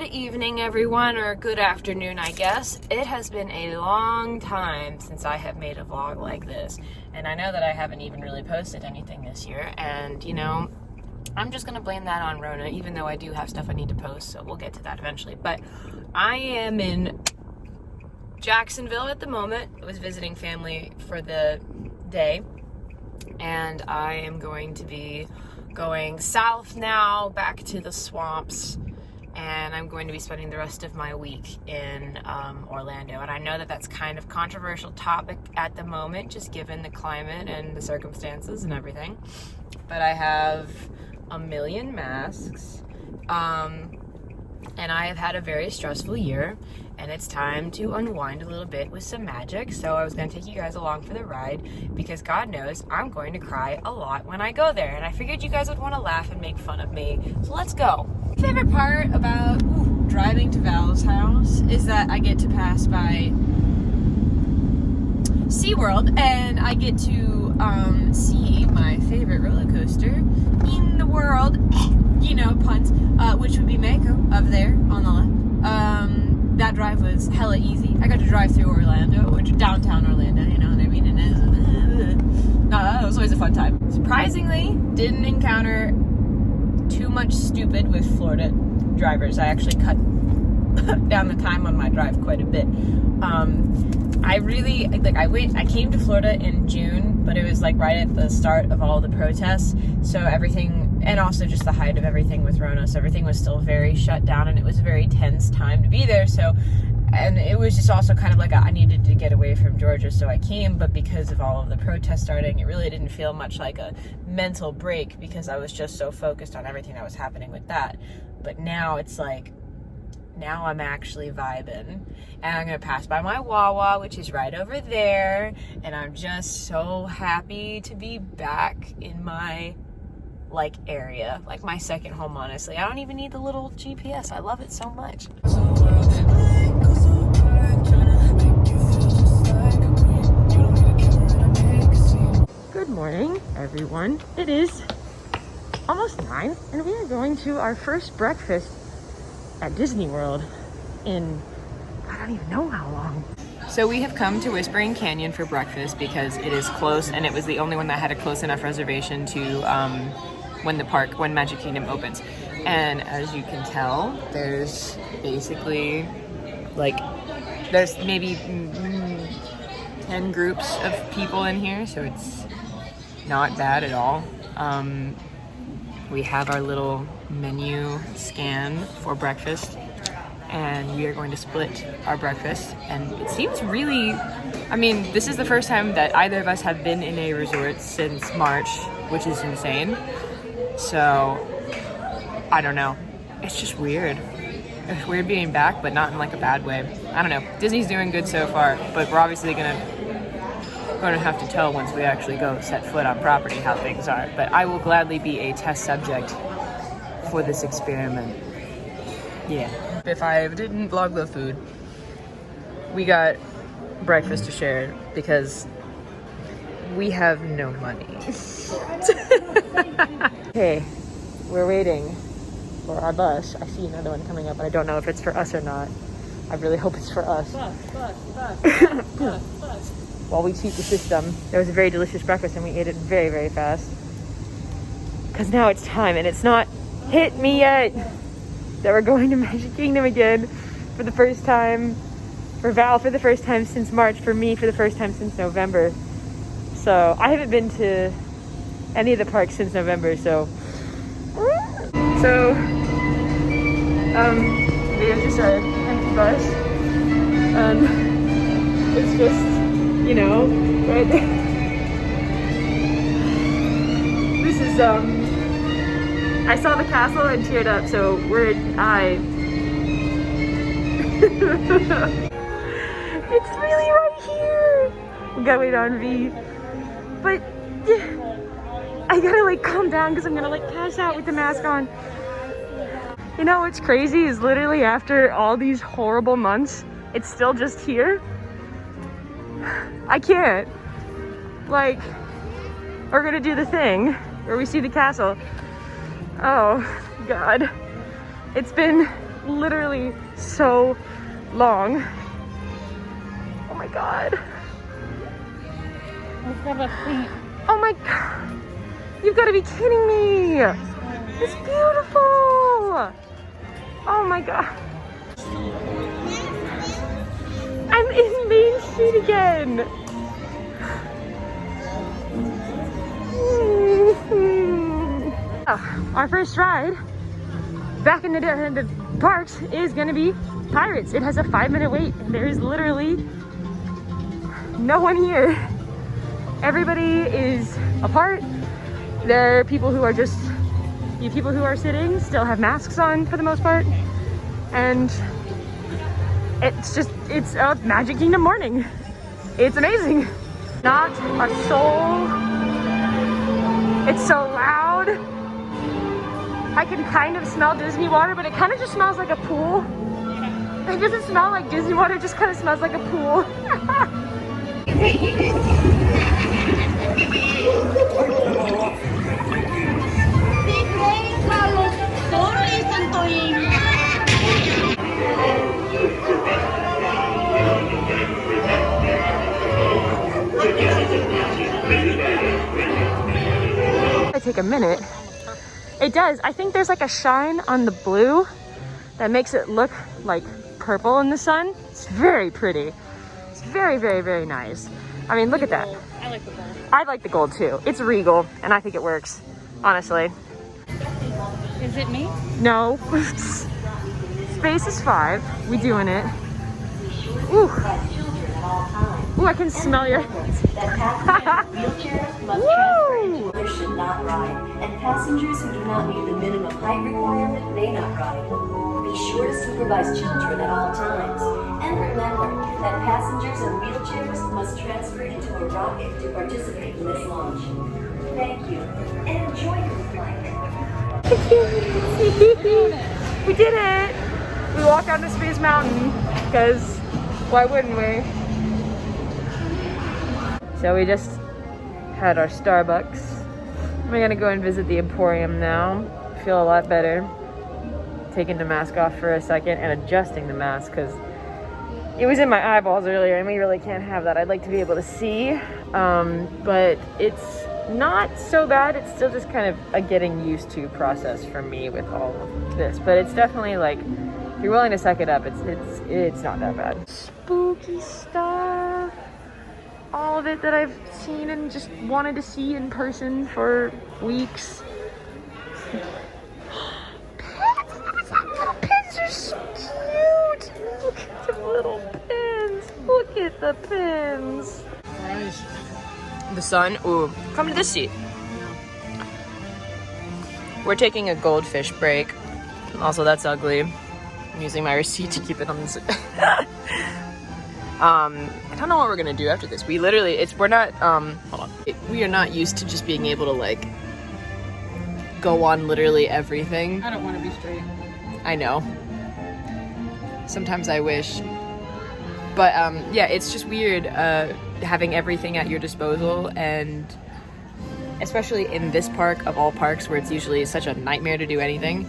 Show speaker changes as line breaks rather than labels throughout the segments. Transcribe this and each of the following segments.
Good evening, everyone, or good afternoon, I guess. It has been a long time since I have made a vlog like this, and I know that I haven't even really posted anything this year, and you know, I'm just gonna blame that on Rona, even though I do have stuff I need to post, so we'll get to that eventually. But I am in Jacksonville at the moment. I was visiting family for the day, and I am going to be going south now, back to the swamps, and I'm going to be spending the rest of my week in Orlando. And I know that that's kind of controversial topic at the moment, just given the climate and the circumstances and everything. But I have a million masks, and I have had a very stressful year, and it's time to unwind a little bit with some magic. So I was going to take you guys along for the ride, because God knows I'm going to cry a lot when I go there, and I figured you guys would want to laugh and make fun of me, so let's go. My favorite part about driving to Val's house is that I get to pass by SeaWorld, and I get to see my favorite roller coaster in the world, you know, puns, which would be Mako up there on the left. That drive was hella easy. I got to drive through Orlando, which downtown Orlando, you know what I mean? And it was always a fun time. Surprisingly, didn't encounter too much stupid with Florida drivers. I actually cut down the time on my drive quite a bit. I came to Florida in June, but it was like right at the start of all the protests, so everything, and also just the height of everything with Rona, so everything was still very shut down, and it was a very tense time to be there. So, and it was just also kind of like I needed to get away from Georgia, so I came, but because of all of the protests starting, it really didn't feel much like a mental break, because I was just so focused on everything that was happening with that. But now it's like, now I'm actually vibing, and I'm gonna pass by my Wawa, which is right over there, and I'm just so happy to be back in my like area, like my second home, honestly. I don't even need the little GPS. I love it so much. Good morning, everyone. It is almost 9, and we are going to our first breakfast at Disney World in, I don't even know how long. So we have come to Whispering Canyon for breakfast because it is close, and it was the only one that had a close enough reservation to when Magic Kingdom opens. And as you can tell, there's basically like, there's maybe 10 groups of people in here, so it's not bad at all. We have our little menu scan for breakfast, and we are going to split our breakfast. And it seems really, I mean, this is the first time that either of us have been in a resort since March, which is insane. So, I don't know. It's just weird. It's weird being back, but not in like a bad way. I don't know. Disney's doing good so far, but we're obviously going to have to tell once we actually go set foot on property how things are. But I will gladly be a test subject for this experiment. Yeah. If I didn't vlog the food, we got breakfast to share because we have no money. Okay, we're waiting for our bus. I see another one coming up, but I don't know if it's for us or not. I really hope it's for us. Bus. While we cheat the system, there was a very delicious breakfast, and we ate it very, very fast. Because now it's time, and it's not hit me yet, that we're going to Magic Kingdom again for the first time. For Val, for the first time since March. For me, for the first time since November. So, I haven't been to any of the parks since November, so. So, we have just our empty bus. It's just, you know, right there. This is, I saw the castle and teared up, so it's really right here. We gotta wait on V. But I gotta like calm down because I'm gonna like pass out with the mask on. You know what's crazy is literally after all these horrible months, it's still just here. I can't. Like, we're gonna do the thing where we see the castle. Oh God. It's been literally so long. Oh my God.
Let's have a seat.
Oh my God. You've got to be kidding me. It's beautiful. Oh my God. I'm in Main Street again. Our first ride back into the parks is gonna be Pirates. It has a 5-minute wait and there is literally no one here. Everybody is apart. There are people who are just, the people who are sitting still have masks on for the most part. And it's just, it's a Magic Kingdom morning. It's amazing. Not a soul. It's so loud. I can kind of smell Disney water, but it kind of just smells like a pool. It doesn't smell like Disney water, it just kind of smells like a pool. I take a minute. It does. I think there's like a shine on the blue that makes it look like purple in the sun. It's very pretty. It's very, very, very nice. I mean, look at that.
I like the gold.
I like the gold too. It's regal and I think it works, honestly.
Is it me?
No. Space is 5. We doing it. Ooh. Ooh, I can smell your Woo!
Others should not ride, and passengers who do not meet the minimum height requirement may not ride. Be sure to supervise children at all times, and remember that passengers in wheelchairs must transfer into a rocket to participate in this launch. Thank you, and enjoy your flight.
We did it! We walked down to Space Mountain, because why wouldn't we? So we just had our Starbucks. We're gonna go and visit the Emporium now. Feel a lot better. Taking the mask off for a second and adjusting the mask because it was in my eyeballs earlier and we really can't have that. I'd like to be able to see, but it's not so bad. It's still just kind of a getting used to process for me with all of this, but it's definitely like, if you're willing to suck it up, it's not that bad. Spooky stuff. All of it that I've seen and just wanted to see in person for weeks. Pins! Little pins are so cute! Look at the little pins! Look at the pins!
Nice.
The sun, ooh, come to this seat. We're taking a goldfish break. Also, that's ugly. I'm using my receipt to keep it on this. I don't know what we're gonna do after this. We literally, we're not, hold on. We are not used to just being able to like, go on literally everything.
I don't want to be straight.
I know. Sometimes I wish. But yeah, it's just weird having everything at your disposal, and especially in this park of all parks where it's usually such a nightmare to do anything,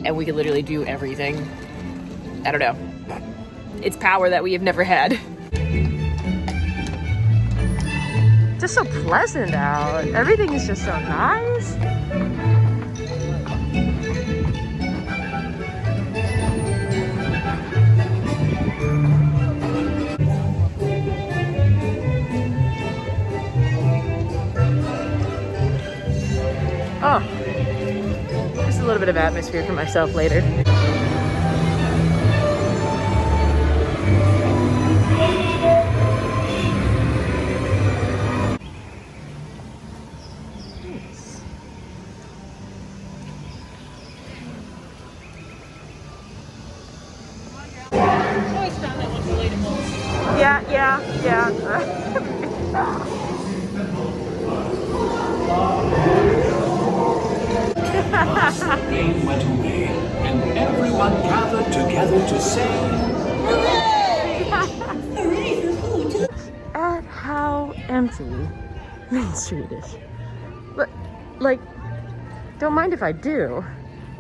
and we could literally do everything. I don't know. It's power that we have never had. Just so pleasant out. Everything is just so nice. Oh, just a little bit of atmosphere for myself later. Yeah.
Rain went away, and everyone gathered together to say,
At how empty Main Street is. But, like, don't mind if I do.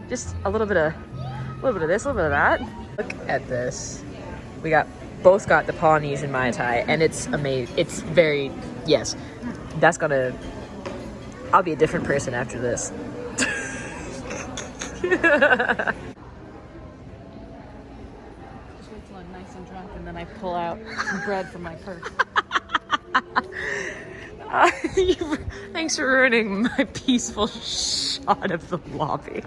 Just a little bit of little bit of this, a little bit of that. Look at this. We both got the Polynesian Mai Tai, and it's amazing. It's very, yes, that's gonna, I'll be a different person after this.
Just wait till I'm nice and drunk and then I pull out some bread from my purse.
Thanks for ruining my peaceful shot of the lobby.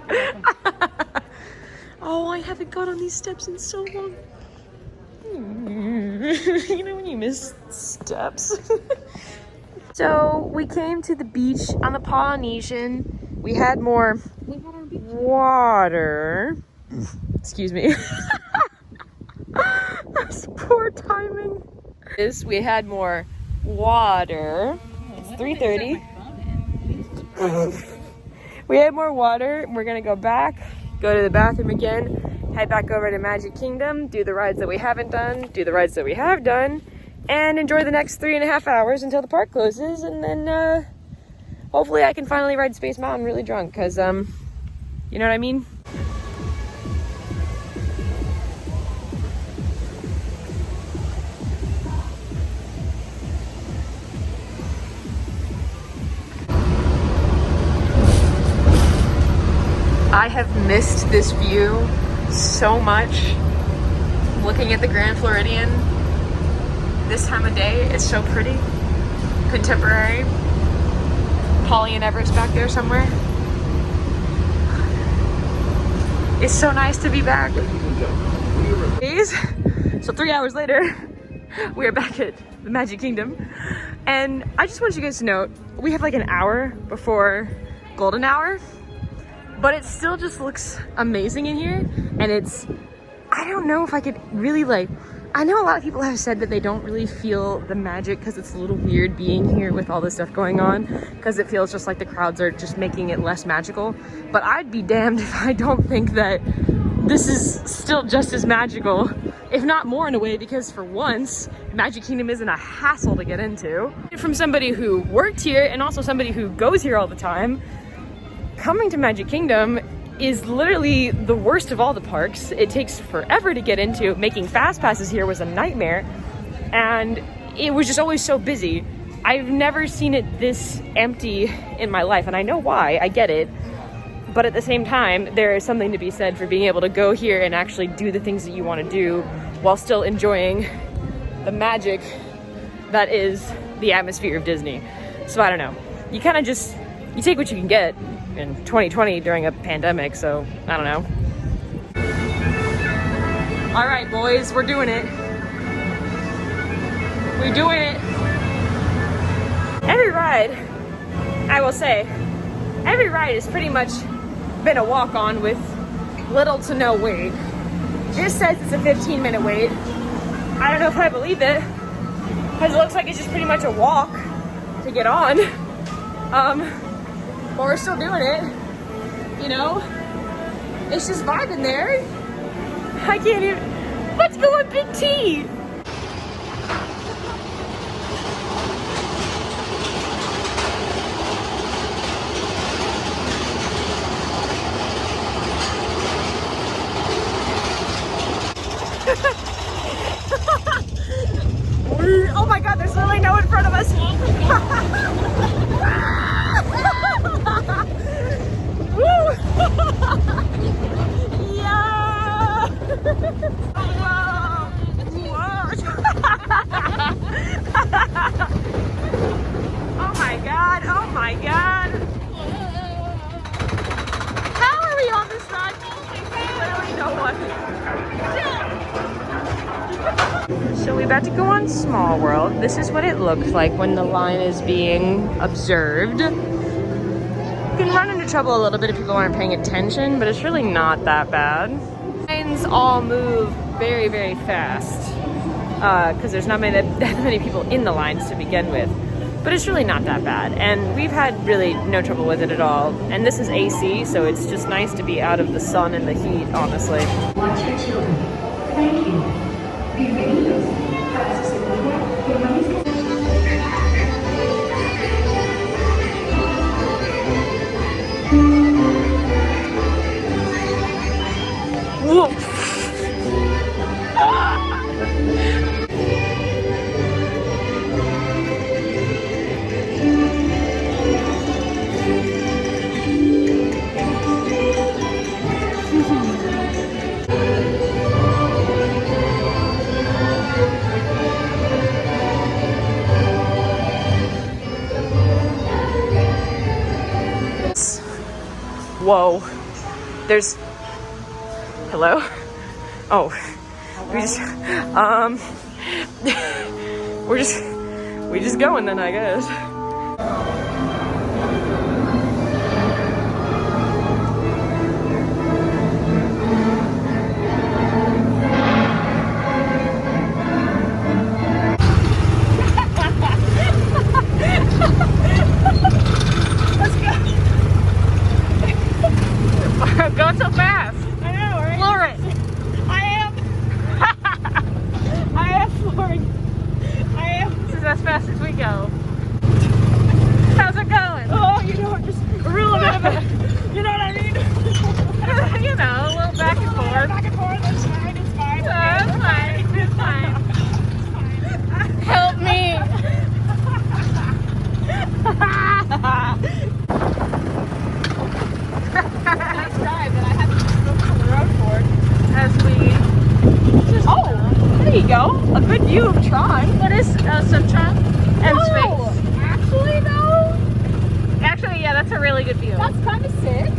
Oh, I haven't got on these steps in so long. You know when you miss steps? So we came to the beach on the Polynesian. We had more water. Excuse me. That's poor timing. We had more water. It's 3:30. We had more water. We're gonna go back, go to the bathroom again, head back over to Magic Kingdom, do the rides that we haven't done, do the rides that we have done, and enjoy the next 3.5 hours until the park closes, and then hopefully I can finally ride Space Mountain really drunk, because you know what I mean? I have missed this view so much. Looking at the Grand Floridian this time of day, it's so pretty. Contemporary. Polly and Everett's back there somewhere. It's so nice to be back. So 3 hours later, we are back at the Magic Kingdom. And I just want you guys to know, we have like an hour before golden hour. But it still just looks amazing in here, and I don't know if I could really I know a lot of people have said that they don't really feel the magic because it's a little weird being here with all this stuff going on, because it feels just like the crowds are just making it less magical. But I'd be damned if I don't think that this is still just as magical, if not more in a way, because for once, Magic Kingdom isn't a hassle to get into. From somebody who worked here and also somebody who goes here all the time, coming to Magic Kingdom is literally the worst of all the parks. It takes forever to get into. Making fast passes here was a nightmare, and it was just always so busy. I've never seen it this empty in my life, and I know why, I get it. But at the same time, there is something to be said for being able to go here and actually do the things that you want to do while still enjoying the magic that is the atmosphere of Disney. So I don't know. You kind of just, you take what you can get in 2020 during a pandemic, so I don't know. All right, boys, we're doing it. We're doing it. Every ride, I will say, every ride has pretty much been a walk-on with little to no wait. This says it's a 15-minute wait. I don't know if I believe it, because it looks like it's just pretty much a walk to get on. But we're still doing it, you know? It's just vibing there. I can't even, let's go on Big T. Oh my God, there's literally no in front of us. Yeah! Whoa! Oh my God, oh my God. How are we on this ride? Literally no one. So we're about to go on Small World. This is what it looks like when the line is being observed. You can run into trouble a little bit if people aren't paying attention, but it's really not that bad. Lines all move very, very fast because there's not that many people in the lines to begin with. But it's really not that bad, and we've had really no trouble with it at all. And this is AC, so it's just nice to be out of the sun and the heat, honestly.
Watch your children. Thank you. Bienvenidos. Para su seguridad, permanezca.
Whoa. Whoa. There's... Hello? Oh. We just... we just going then, I guess. Going so fast.
I know, right?
Floor it.
I am. I am flooring. I am.
This is as fast as we go. How's it going?
Oh, you know, just a little bit of a, you know what I mean?
You know, a little back and forth.
Back and forth, it's fine, it's fine.
It's fine, it's fine. Help me.
Nice drive that I had to just go on the road for.
As we just...
Oh, there you go. A good view of Tron.
What is some Tron and
Oh,
space?
actually though,
Actually, yeah, that's a really good view.
that's kind of sick.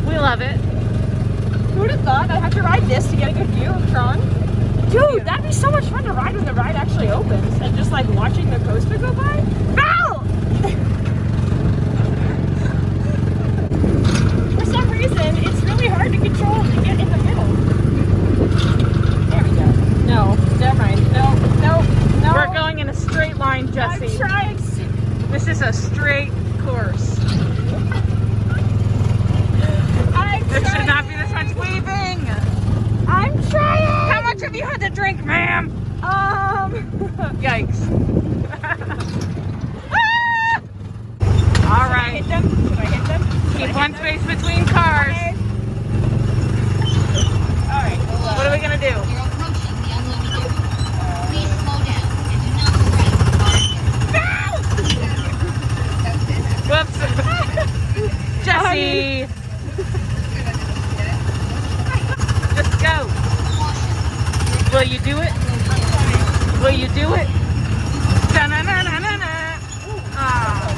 We love it.
Who would have thought I'd have to ride this to get a good view of Tron? Dude, that'd be so much fun to ride when the ride actually opens and just like watching the coaster go by.
Ow!
For some reason, it's really hard to control and get in the middle. There we go. No, never mind. No, no, no.
We're going in a straight line, Jesse.
I'm trying.
This is a straight course. There should not be this much weaving.
I'm trying.
How much have you had to drink, ma'am? Yikes. All right.
Hit them? Should I hit them?
Keep one space between cars.
Okay. All right.
What are we gonna do?
You're approaching the unloaded area. Please slow down and do not press the
Whoops. Jesse. Just go. Will you do it? Will you do it? Da-na-na-na-na-na. Ah.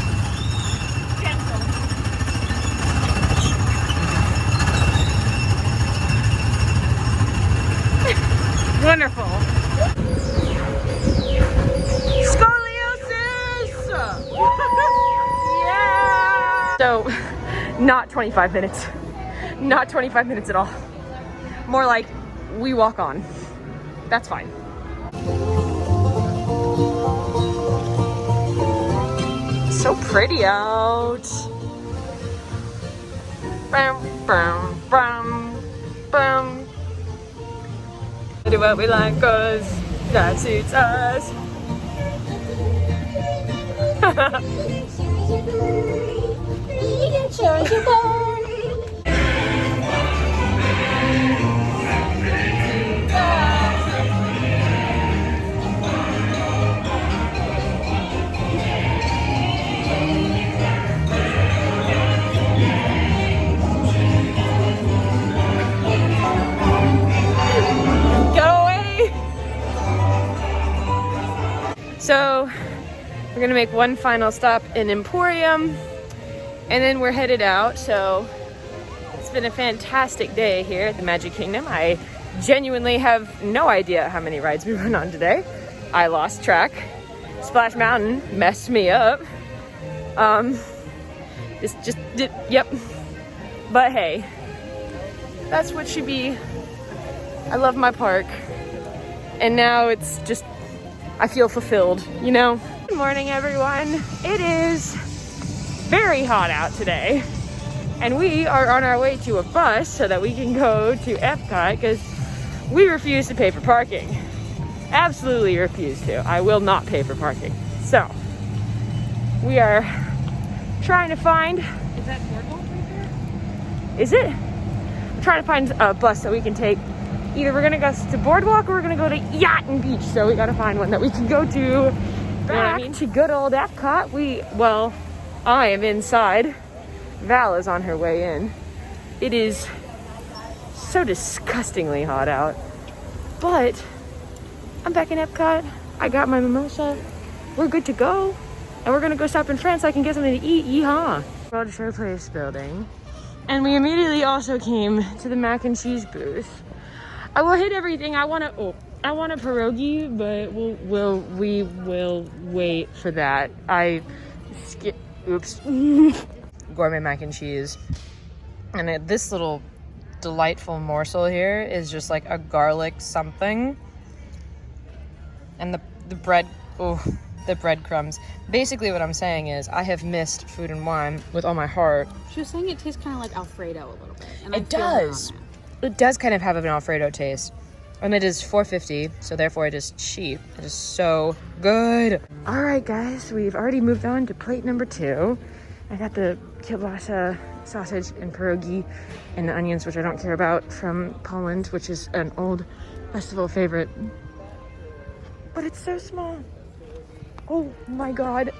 Wonderful. Scoliosis! Yeah! So, not 25 minutes. Not 25 minutes at all. More like we walk on. That's fine. So pretty out. Bam, bam, bam, bam. Do what we like, cause that suits us. So we're gonna make one final stop in Emporium and then we're headed out. So it's been a fantastic day here at the Magic Kingdom. I genuinely have no idea how many rides we went on today. I lost track. Splash Mountain messed me up. Yep. But hey, that's what should be. I love my park. And now it's just, I feel fulfilled, you know? Good morning, everyone. It is very hot out today. And we are on our way to a bus so that we can go to Epcot because we refuse to pay for parking. Absolutely refuse to. I will not pay for parking. So, we are trying to find...
Is that Boardwalk right there?
Is it? I'm trying to find a bus that we can take. Either we're gonna go to Boardwalk or we're gonna go to Yacht and Beach. So we gotta find one that we can go to. Back to good old Epcot. I am inside. Val is on her way in. It is so disgustingly hot out. But I'm back in Epcot. I got my mimosa. We're good to go. And we're gonna go stop in France so I can get something to eat. Yeehaw. World Showplace building. And we immediately also came to the mac and cheese booth. I will hit everything. I want a pierogi, but we will wait for that. Oops. Gourmet mac and cheese. And this little delightful morsel here is just like a garlic something. And the breadcrumbs. Basically what I'm saying is I have missed Food and Wine with all my heart.
She was saying it tastes kind of like Alfredo a little bit. And
it does. It does kind of have an Alfredo taste. And it is $4.50, so therefore it is cheap. It is so good. All right, guys, we've already moved on to plate number 2. I got the kielbasa sausage and pierogi and the onions, which I don't care about, from Poland, which is an old festival favorite. But it's so small. Oh my God.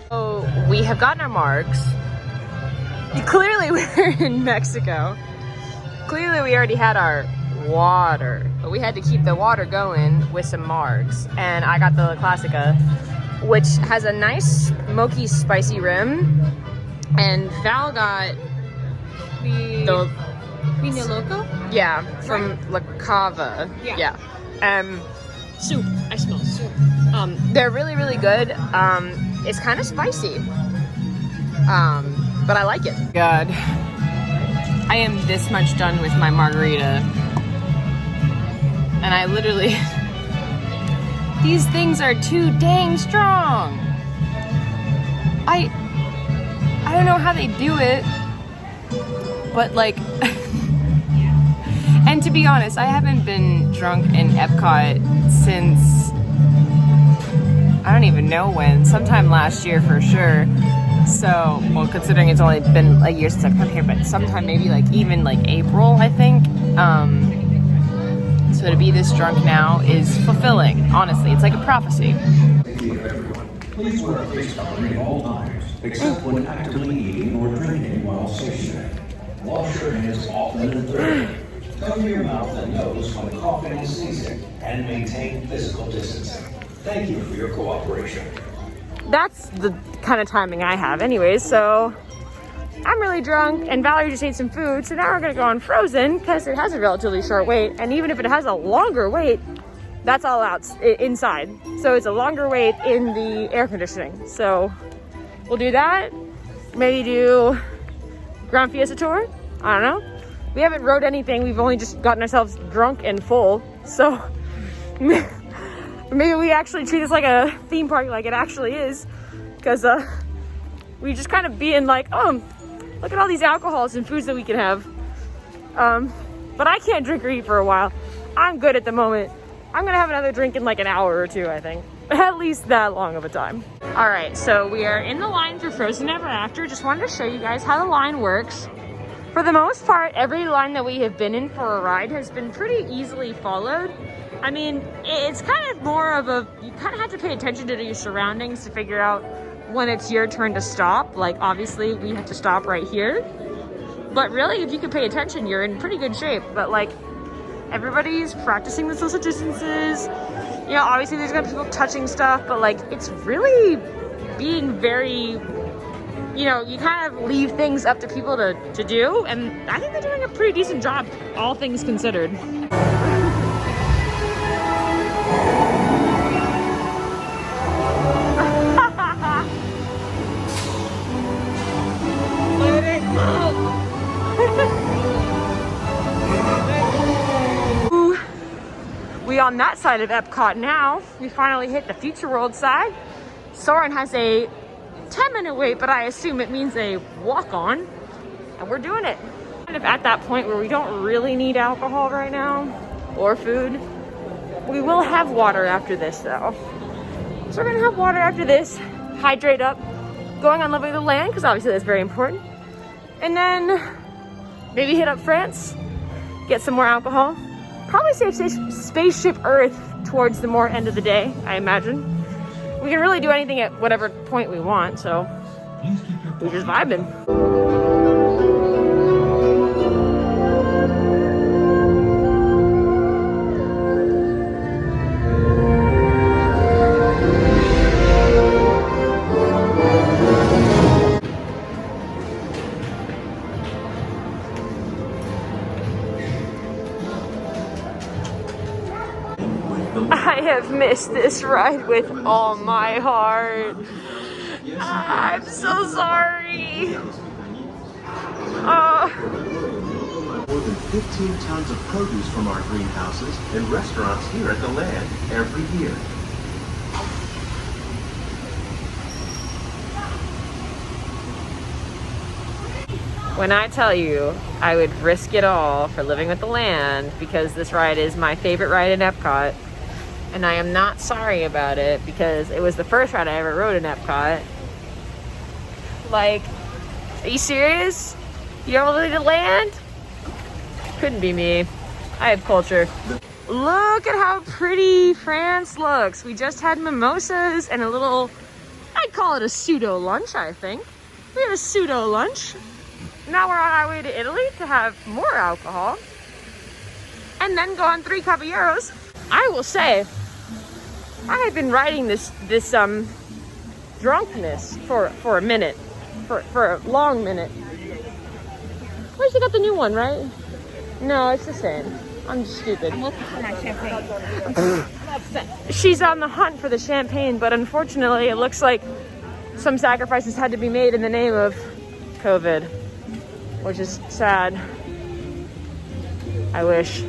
So we have gotten our marks. Clearly we're in Mexico. Clearly we already had our water, but we had to keep the water going with some marks. And I got the La Classica, which has a nice smoky spicy rim. And Val got the
Pina Loco?
Yeah, from La Cava.
Yeah.
Soup. I smell soup. They're really, really good. It's kind of spicy. But I like it. God. I am this much done with my margarita. And I literally... These things are too dang strong. I don't know how they do it. But like... And to be honest, I haven't been drunk in Epcot since, I don't even know when, sometime last year for sure. So, well, considering it's only been a year since I've come here, but sometime maybe like even like April, I think. So to be this drunk now is fulfilling, honestly. It's like a prophecy.
Please wear a face covering at all times, except when actively eating or drinking while stationary. Wash your hands often and thoroughly. Cover your mouth and nose when coughing and sneezing, and maintain physical distancing. Thank you for your cooperation.
That's the kind of timing I have anyways, so I'm really drunk and Valerie just ate some food, so now we're gonna go on Frozen because it has a relatively short wait, and even if it has a longer wait, that's all out inside. So it's a longer wait in the air conditioning. So we'll do that, maybe do Grand Fiesta Tour, I don't know. We haven't rode anything, we've only just gotten ourselves drunk and full, so maybe we actually treat this like a theme park like it actually is, because we just kind of being like, oh, look at all these alcohols and foods that we can have. But I can't drink or eat for a while. I'm good at the moment. I'm gonna have another drink in like an hour or two, I think. At least that long of a time. All right, so we are in the line for Frozen Ever After. Just wanted to show you guys how the line works. For the most part, every line that we have been in for a ride has been pretty easily followed. I mean, it's kind of more of a, you kind of have to pay attention to your surroundings to figure out when it's your turn to stop. Like, obviously, we have to stop right here. But really, if you can pay attention, you're in pretty good shape. But like, everybody's practicing the social distances. You know, obviously there's gonna be people touching stuff, but like, it's really being very, you know, you kind of leave things up to people to do, and I think they're doing a pretty decent job, all things considered. Let it go. We on that side of Epcot now. We finally hit the Future World side. Soren has a 10-minute wait, but I assume it means a walk-on, and we're doing it. Kind of at that point where we don't really need alcohol right now, or food. We will have water after this though. So we're gonna have water after this, hydrate up, going on Lovely the Land, because obviously that's very important. And then Maybe hit up France, get some more alcohol. Probably save Spaceship Earth towards the more end of the day, I imagine. We can really do anything at whatever point we want, so we're just vibing. I have missed this ride with all my heart. I'm so sorry.
More than 15 tons of produce from our greenhouses and restaurants here at the land every year.
When I tell you I would risk it all for living with the land because this ride is my favorite ride in Epcot, and I am not sorry about it because it was the first ride I ever rode in Epcot. Like, are you serious? You ever lived in land? Couldn't be me. I have culture. Look at how pretty France looks. We just had mimosas and a little, I'd call it a pseudo lunch, I think. We had a pseudo lunch. Now we're on our way to Italy to have more alcohol and then go on 3 caballeros. I will say, I have been riding this drunkenness for a minute, for a long minute. Where's you got the new one, right? No, it's the same. I'm just stupid.
I'm looking for my champagne.
She's on the hunt for the champagne, but unfortunately it looks like some sacrifices had to be made in the name of COVID, which is sad. I wish.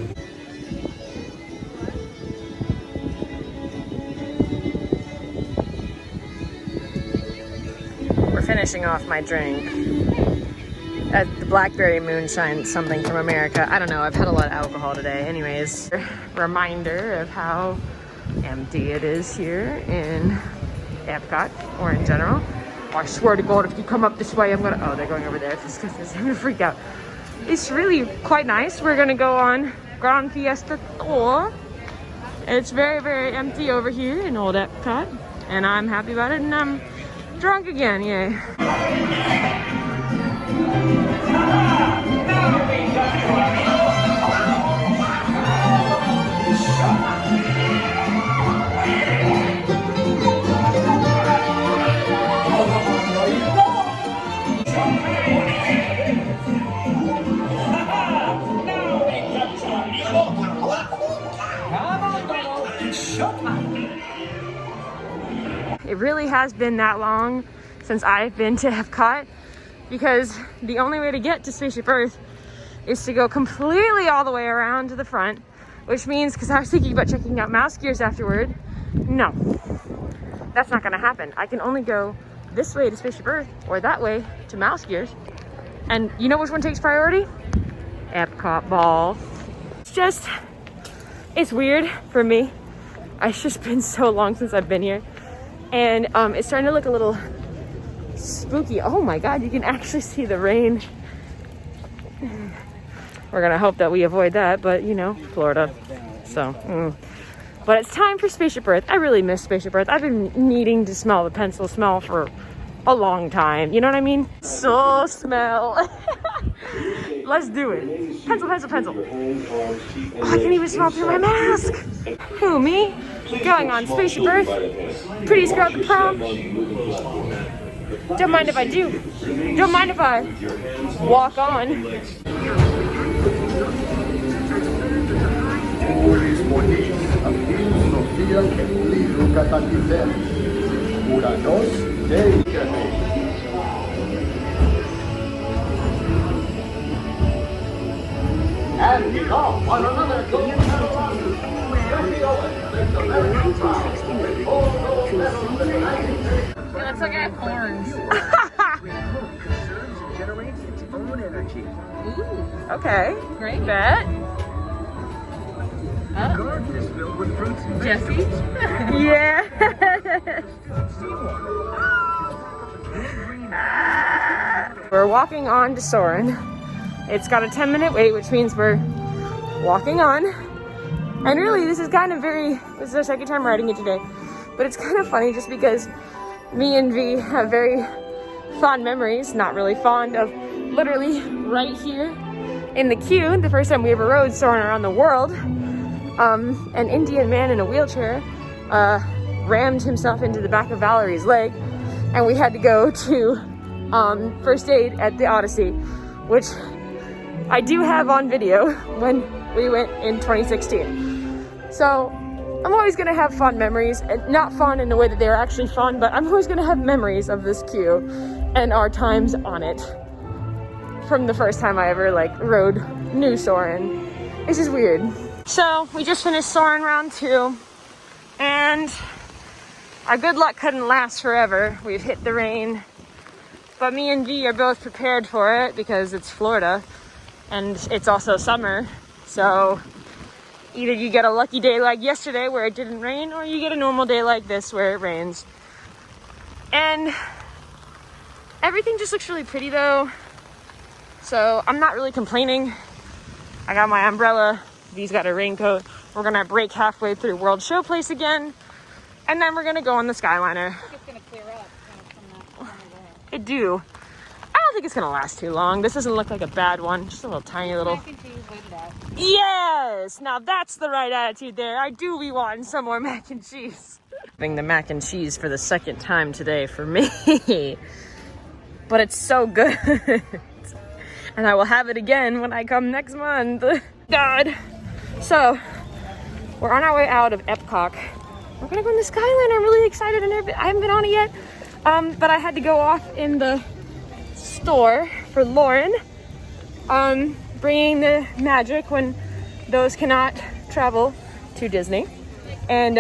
We're finishing off my drink at the Blackberry Moonshine something from America. I don't know, I've had a lot of alcohol today. Anyways, reminder of how empty it is here in Epcot, or in general. Oh, I swear to God, if you come up this way, I'm gonna, oh, they're going over there. I'm gonna freak out. It's really quite nice. We're gonna go on Grand Fiesta Tour. It's very, very empty over here in old Epcot, and I'm happy about it, and I'm drunk again, yay. It really has been that long since I've been to Epcot, because the only way to get to Spaceship Earth is to go completely all the way around to the front, which means, because I was thinking about checking out Mouse Gears afterward, no, that's not gonna happen. I can only go this way to Spaceship Earth or that way to Mouse Gears. And you know which one takes priority? Epcot Ball. It's weird for me. It's just been so long since I've been here. And it's starting to look a little spooky. Oh my God, you can actually see the rain. We're gonna hope that we avoid that, but you know, Florida. So, But it's time for Spaceship Earth. I really miss Spaceship Earth. I've been needing to smell the pencil smell for a long time. You know what I mean? So smell. Let's do it. Pencil, pencil, pencil. Oh, I can even smell through my mask. Who, me? Going on Spaceship Earth. Prettiest girl at the prom. Don't mind if I do. Don't mind if I walk on.
And kick off on another gold medal run.
It looks like I have horns.
Conserves and generates its own energy.
Ooh,
Okay,
great.
bet.
The garden is filled with fruits and
Jesse?
vegetables.
Yeah.
Seawater.
We're walking on to Soarin'. It's got a 10-minute wait, which means we're walking on. And really, this is our second time riding it today. But it's kind of funny just because me and V have very fond memories, not really fond, of literally right here in the queue, the first time we ever rode soaring around the world. An Indian man in a wheelchair rammed himself into the back of Valerie's leg, and we had to go to first aid at the Odyssey, which I do have on video when we went in 2016. So I'm always gonna have fond memories, and not fond in the way that they were actually fond, but I'm always gonna have memories of this queue and our times on it from the first time I ever like rode new soaring. It's just weird. So we just finished soaring round 2, and our good luck couldn't last forever. We've hit the rain, but me and V are both prepared for it because it's Florida and it's also summer. So either you get a lucky day like yesterday where it didn't rain, or you get a normal day like this where it rains. And everything just looks really pretty though. So I'm not really complaining. I got my umbrella, V's got a raincoat. We're gonna break halfway through World Showplace again, and then we're gonna go on the Skyliner.
I think it's gonna clear up from that.
I do. I don't think it's gonna last too long. This doesn't look like a bad one. Just a little tiny little.
Mac and cheese, wait it out.
Yes! Now that's the right attitude there. I do be wanting some more mac and cheese. Having the mac and cheese for the second time today for me. But it's so good. And I will have it again when I come next month. God. So, we're on our way out of Epcot. We're gonna go on the Skyline. I'm really excited. I haven't been on it yet. But I had to go off in the store for Lauren. Bringing the magic when those cannot travel to Disney. And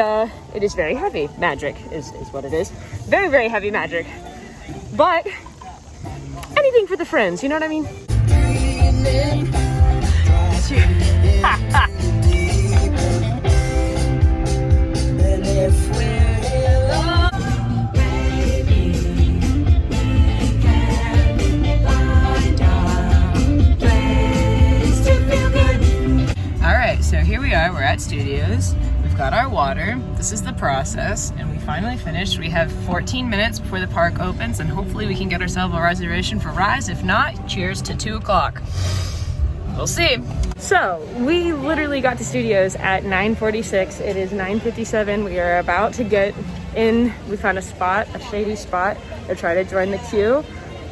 it is very heavy magic is what it is. Very, very heavy magic. But anything for the friends, you know what I mean? Alright, so here we are, we're at Studios. We've got our water. This is the process, and we finally finished. We have 14 minutes before the park opens, and hopefully we can get ourselves a reservation for Rise. If not, cheers to 2 o'clock. We'll see. So, we literally got to Studios at 9:46. It is 9:57. We are about to get in. We found a spot, a shady spot, to try to join the queue.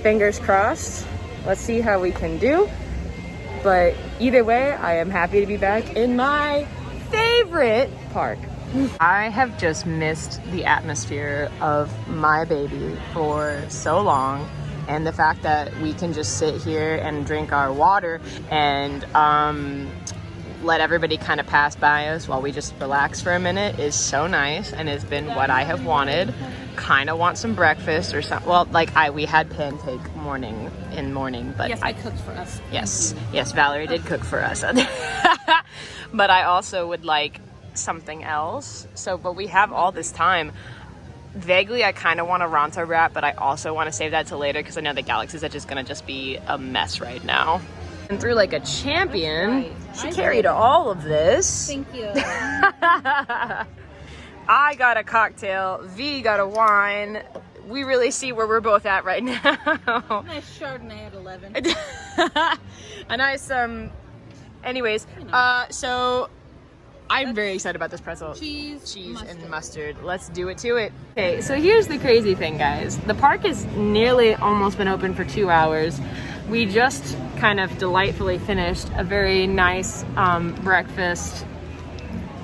Fingers crossed. Let's see how we can do. But either way, I am happy to be back in my favorite park. I have just missed the atmosphere of my baby for so long, and the fact that we can just sit here and drink our water and let everybody kind of pass by us while we just relax for a minute is so nice, and it's been what I have wanted. Kind of want some breakfast or something. Well, like we had pancake morning, but
Yes, I cooked for us.
Yes, Valerie did cook for us. But I also would like something else. So, but we have all this time. Vaguely, I kind of want a Ronto wrap, but I also want to save that till later because I know the Galaxy's Edge is going to just be a mess right now. And through like a champion, she carried all of this.
Thank you.
I got a cocktail, V got a wine. We really see where we're both at right now.
Nice Chardonnay at 11.
A nice, anyways, so I'm very excited about this pretzel.
Cheese,
and mustard. Let's do it to it. Okay, so here's the crazy thing, guys. The park has nearly almost been open for 2 hours. We just kind of delightfully finished a very nice breakfast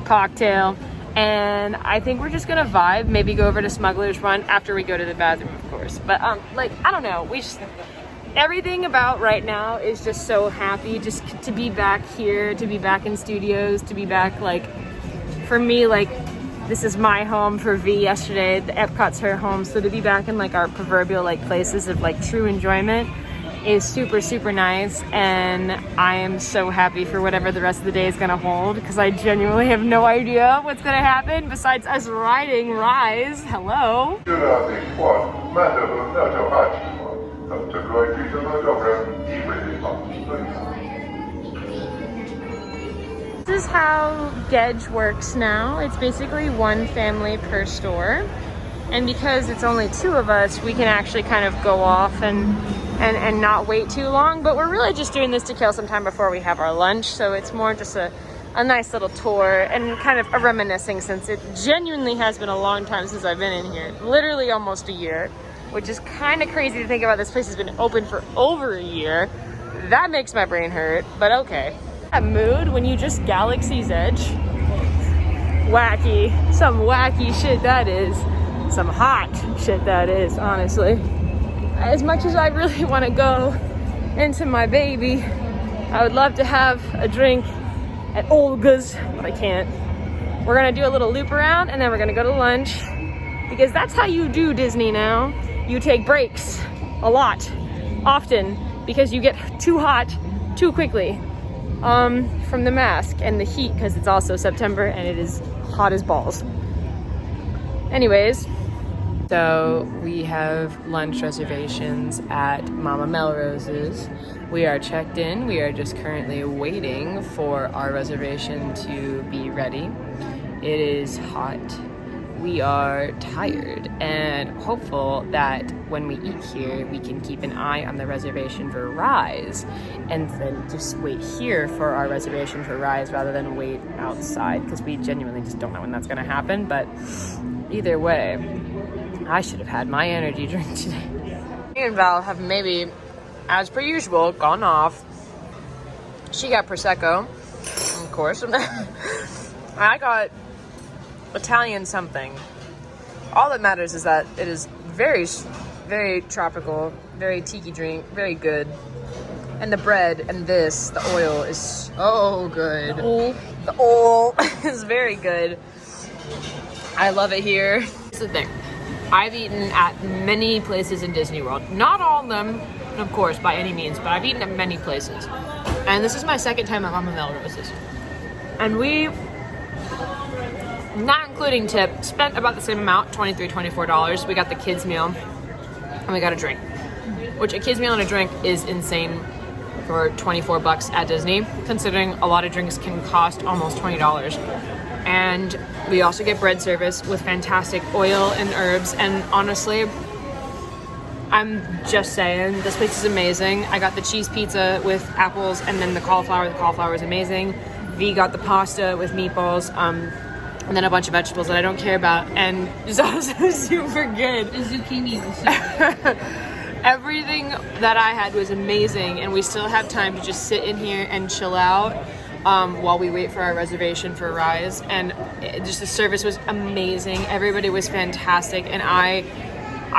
cocktail. And I think we're just gonna vibe, maybe go over to Smuggler's Run after we go to the bathroom, of course. But like, I don't know, everything about right now is just so happy just to be back here, to be back in Studios, to be back, like, for me, like, this is my home. For V yesterday, the Epcot's her home. So to be back in like our proverbial like places of like true enjoyment is super, super nice, and I am so happy for whatever the rest of the day is gonna hold, because I genuinely have no idea what's gonna happen besides us riding Rise. Hello. This is how Gedge works now. It's basically one family per store. And because it's only 2 of us, we can actually kind of go off and not wait too long. But we're really just doing this to kill some time before we have our lunch. So it's more just a nice little tour and kind of a reminiscing, since it genuinely has been a long time since I've been in here. Literally almost a year, which is kind of crazy to think about. This place has been open for over a year. That makes my brain hurt, but okay. That mood when you just Galaxy's Edge. Wacky. Some wacky shit that is. Some hot shit that is, honestly. As much as I really want to go into my baby, I would love to have a drink at Olga's, but I can't. We're gonna do a little loop around and then we're gonna go to lunch, because that's how you do Disney now. You take breaks a lot, often, because you get too hot too quickly from the mask and the heat, because it's also September and it is hot as balls. Anyways, so we have lunch reservations at Mama Melrose's. We are checked in. We are just currently waiting for our reservation to be ready. It is hot. We are tired and hopeful that when we eat here, we can keep an eye on the reservation for Rise and then just wait here for our reservation for Rise rather than wait outside, because we genuinely just don't know when that's gonna happen. But either way, I should have had my energy drink today. Me and Val have maybe, as per usual, gone off. She got Prosecco, of course. I got Italian something. All that matters is that it is very, very tropical, very tiki drink, very good. And the bread and the oil is so good. The oil is very good. I love it here. Here's the thing. I've eaten at many places in Disney World. Not all of them, of course, by any means, but I've eaten at many places. And this is my second time at Mama Melrose's. And we, not including tip, spent about the same amount, $23, $24. We got the kids meal and we got a drink, which a kids meal and a drink is insane for $24 at Disney, considering a lot of drinks can cost almost $20. And we also get bread service with fantastic oil and herbs. And honestly, I'm just saying, this place is amazing. I got the cheese pizza with apples and then the cauliflower. The cauliflower is amazing. V got the pasta with meatballs, and then a bunch of vegetables that I don't care about. And it's also super good.
The zucchini was super good.
Everything that I had was amazing. And we still have time to just sit in here and chill out while we wait for our reservation for Rise. And just the service was amazing. Everybody was fantastic. And I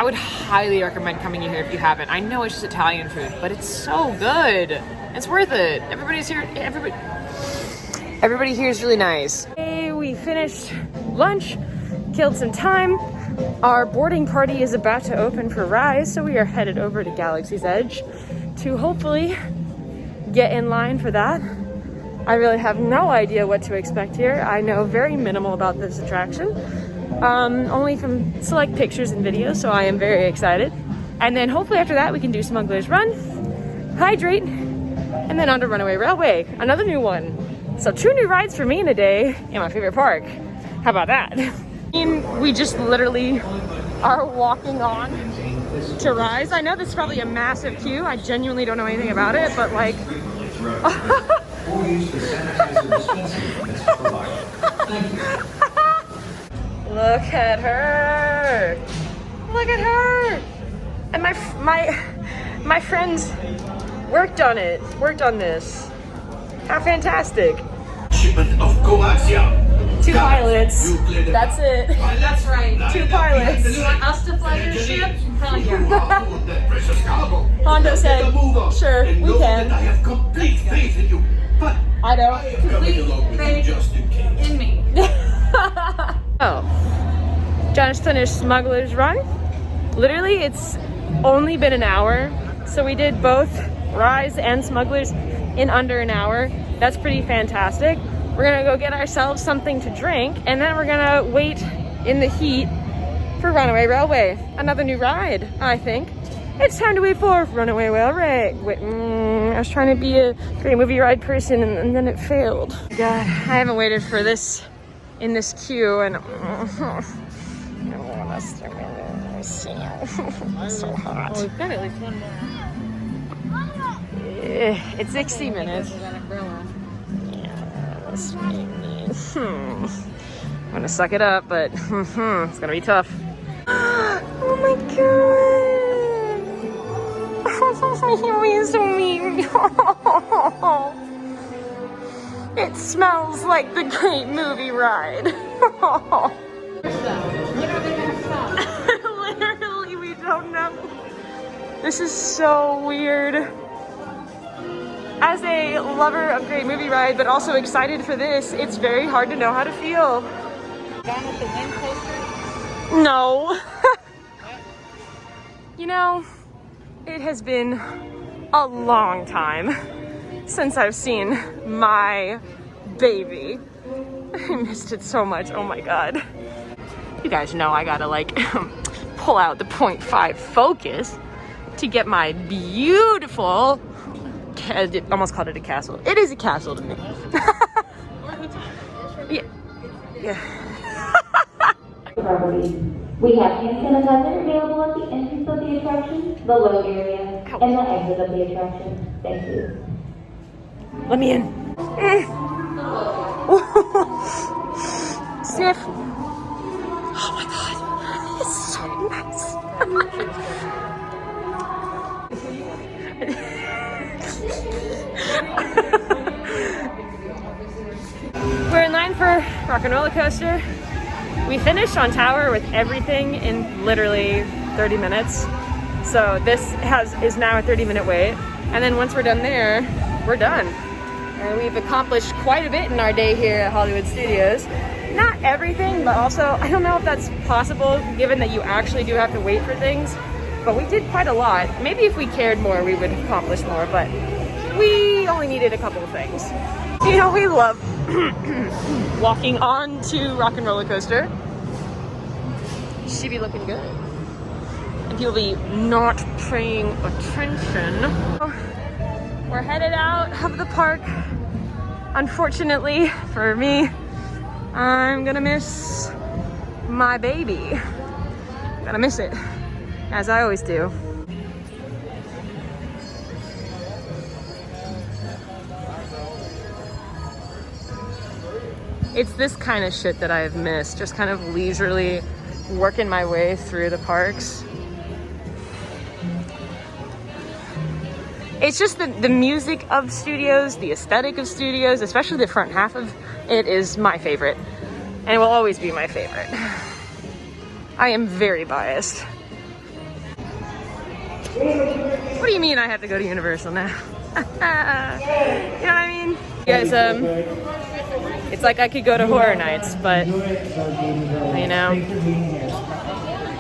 would highly recommend coming in here if you haven't. I know it's just Italian food, but it's so good. It's worth it. Everybody's here. Everybody here is really nice. Hey, we finished lunch, killed some time. Our boarding party is about to open for Rise, so we are headed over to Galaxy's Edge to hopefully get in line for that. I really have no idea what to expect here. I know very minimal about this attraction, only from select pictures and videos, so I am very excited. And then hopefully after that we can do Smuggler's Run, hydrate, and then on to Runaway Railway, another new one. So 2 new rides for me in a day in my favorite park. How about that? We just literally are walking on to Rise. I know this is probably a massive queue. I genuinely don't know anything about it, but like... Look at her! Look at her! And my friends worked on this. How fantastic!
Shipment of coaxium.
2 pilots. That's it.
That's right.
2 pilots.
You want us to fly your ship? Hell yeah.
Hondo said, sure, we can.
I have complete faith in you, but
I don't.
Complete faith
just in case.
in me.
Oh, just finished Smuggler's Run. Literally, it's only been an hour. So we did both Rise and Smuggler's in under an hour. That's pretty fantastic. We're gonna go get ourselves something to drink, and then we're gonna wait in the heat for Runaway Railway. Another new ride, I think. It's time to wait for Runaway Railway. Wait, I was trying to be a great movie ride person and then it failed. God, I haven't waited for this in this queue and it's so hot.
Well, we've got at least one more.
It's 60 minutes. I'm gonna suck it up, but it's gonna be tough. Oh my god! He's so mean. It smells like the great movie ride. Literally, we don't know. This is so weird. As a lover of great movie ride, but also excited for this, it's very hard to know how to feel.
Down with the wind coaster?
No. You know, it has been a long time since I've seen my baby. I missed it so much, oh my god. You guys know I gotta like pull out the 0.5 focus to get my beautiful, I almost called it a castle. It is a castle to me. Yeah. Yeah.
We have hand sanitizer available at the entrance of the attraction, the load area, and the exit of the attraction. Thank you.
Let me in. Sniff. Oh my god. It's so nice. We're in line for Rock and Roller Coaster. We finished on Tower with everything in literally 30 minutes. So this is now a 30-minute wait. And then once we're done there, we're done. And we've accomplished quite a bit in our day here at Hollywood Studios. Not everything, but also, I don't know if that's possible given that you actually do have to wait for things. But we did quite a lot. Maybe if we cared more, we would accomplish more, but we only needed a couple of things. You know, we love walking on to Rock and Roller Coaster. She be looking good. And people be not paying attention. We're headed out of the park. Unfortunately for me, I'm gonna miss my baby. Gonna miss it, as I always do. It's this kind of shit that I've missed, just kind of leisurely working my way through the parks. It's just the music of studios, the aesthetic of studios, especially the front half of it is my favorite. And it will always be my favorite. I am very biased. What do you mean I have to go to Universal now? You know what I mean? You guys, it's like I could go to Horror Nights, but, you know.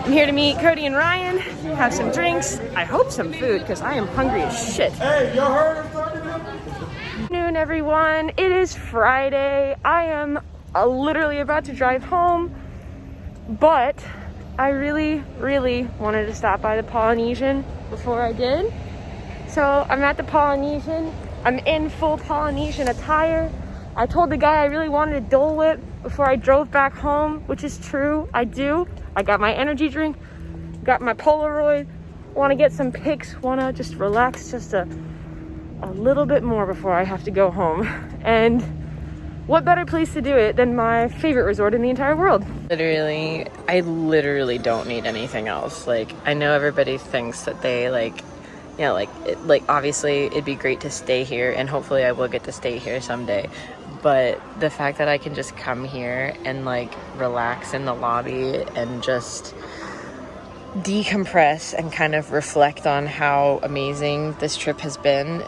I'm here to meet Cody and Ryan, have some drinks, I hope some food, because I am hungry as shit.
Hey, y'all heard of
Good afternoon, everyone. It is Friday. I am literally about to drive home, but I really, really wanted to stop by the Polynesian before I did. So I'm at the Polynesian. I'm in full Polynesian attire. I told the guy I really wanted a Dole Whip before I drove back home, which is true, I do. I got my energy drink, got my Polaroid, want to get some pics, want to just relax just a little bit more before I have to go home. And what better place to do it than my favorite resort in the entire world?
Literally, I literally don't need anything else. Like, I know everybody thinks that they obviously it'd be great to stay here, and hopefully I will get to stay here someday. But the fact that I can just come here and like relax in the lobby and just decompress and kind of reflect on how amazing this trip has been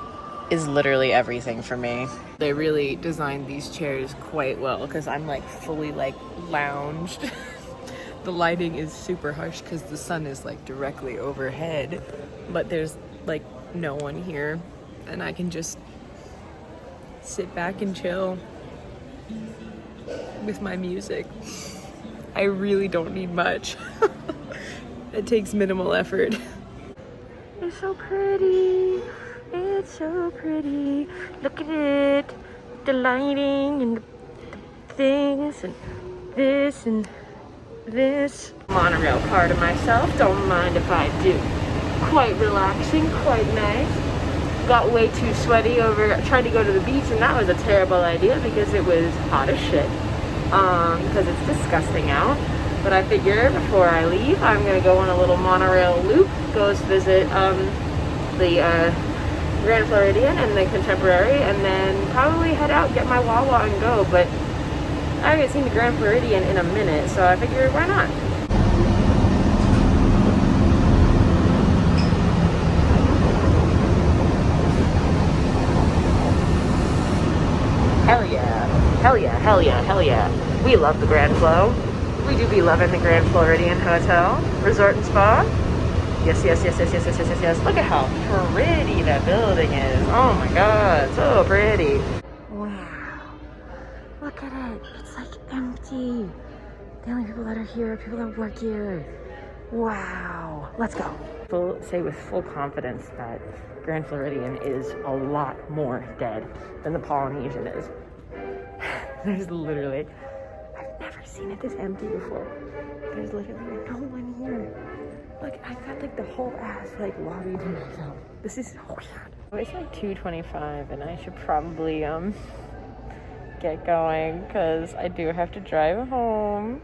is literally everything for me. They really designed these chairs quite well because I'm like fully like lounged. The lighting is super harsh because the sun is like directly overhead, but there's like no one here and I can just sit back and chill with my music. I really don't need much. It takes minimal effort.
is so pretty. It's so pretty. Look at it. The lighting and the things and this and this. Monorail part of myself. Don't mind if I do. Quite relaxing, quite nice. Got way too sweaty over trying to go to the beach, and that was a terrible idea because it was hot as shit. Because it's disgusting out. But I figure before I leave, I'm gonna go on a little monorail loop, go visit the Grand Floridian and the Contemporary, and then probably head out, get my Wawa and go. But I haven't seen the Grand Floridian in a minute, so I figured why not? Hell yeah, hell yeah, hell yeah, hell yeah. We love the Grand Flo. We do be loving the Grand Floridian Hotel, Resort and Spa. Yes, yes, yes, yes, yes, yes, yes, yes, yes. Look at how pretty that building is. Oh my God, so pretty. Wow, look at it. It's like empty. The only people that are here are people that work here. Wow, let's go. Say with full confidence that Grand Floridian is a lot more dead than the Polynesian is. There's literally, I've never seen it this empty before. There's literally no one here. Look, I've got like the whole ass like lobby to myself. This is so weird. It's like 2:25 and I should probably get going because I do have to drive home.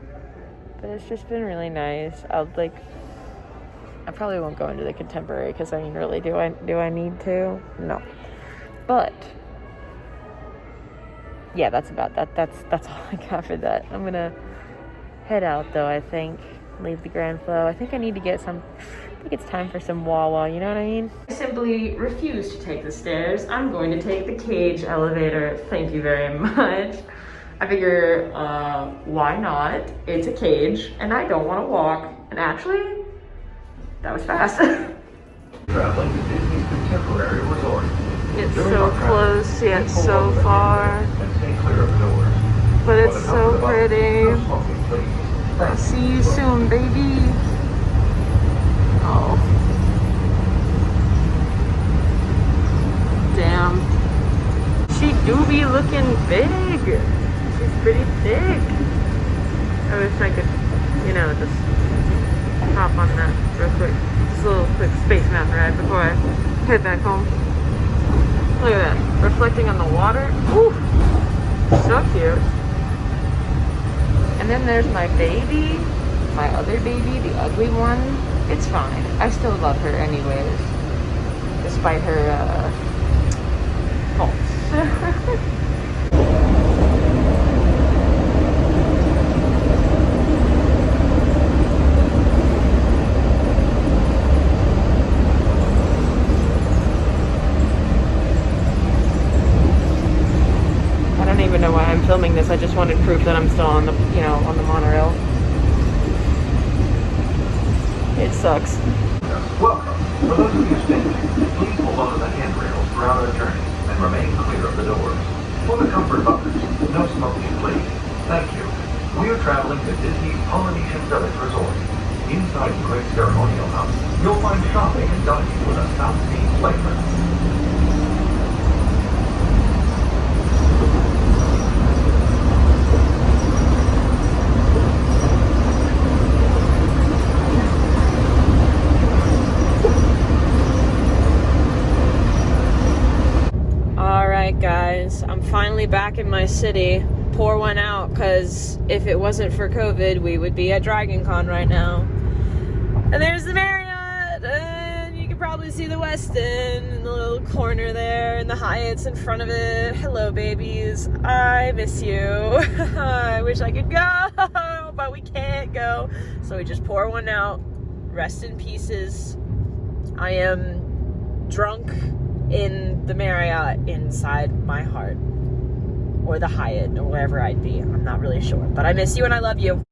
But it's just been really nice. I probably won't go into the Contemporary because I mean, really, do I need to? No. But yeah, that's about that. That's all I got for that. I'm gonna head out though, I think. Leave the Grand Flo. I think I need to get some, I think it's time for some Wawa, you know what I mean? I simply refuse to take the stairs. I'm going to take the cage elevator. Thank you very much. I figure, why not? It's a cage and I don't want to walk. And actually, that was fast.
Traveling to Disney's Contemporary Resort.
It's so close yet so far. But it's so pretty. See you soon, baby. Oh. Damn. She do be looking big. She's pretty thick. I wish I could, you know, just hop on that real quick. Just a little quick Space Mountain ride before I head back home. Look at that. Reflecting on the water. Ooh. So cute. And then there's my baby, my other baby, the ugly one. It's fine. I still love her anyways, despite her faults. I don't even know why I'm filming this. I just wanted proof that I'm still on the, you know, on the monorail. It sucks.
Welcome. For those of you standing, please hold on to the handrails throughout our journey and remain clear of the doors. For the comfort of others, no smoking, please. Thank you. We are traveling to Disney's Polynesian Village Resort. Inside the Great Ceremonial House, you'll find shopping and dining with a South Sea flavor.
Guys, I'm finally back in my city. Pour one out, because if it wasn't for COVID, we would be at Dragon Con right now. And there's the Marriott, and you can probably see the Westin in the little corner there, and the Hyatt's in front of it. Hello, babies. I miss you. I wish I could go, but we can't go. So we just pour one out. Rest in pieces. I am drunk in the Marriott inside my heart, or the Hyatt, or wherever I'd be. I'm not really sure, but I miss you and I love you.